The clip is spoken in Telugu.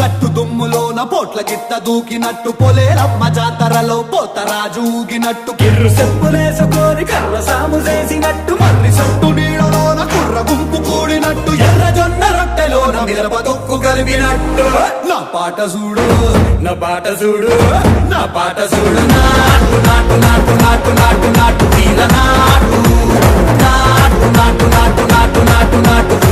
గట్టు దుమ్ములోన పోట్ల గిత్త దూకినట్టు పొలేరమ్మ జాతరలో పోతరాజు ఊగినట్టు కిర్రు చెప్పులేసుకొని కర్ర సాము చేసినట్టు మర్రి సొట్టు నీడలోన కుర్ర గుంపు కూడినట్టు ఎర్ర జొన్న రొట్టెలోన మిరప దొక్కు కలిపినట్టు నా పాట చూడు నా పాట చూడు నా పాట చూడు నాటు నాటు నాటు నాటు నాటు నాటు వీర నాటు నాటు నాటు నాటు నాటు నాటు నాటు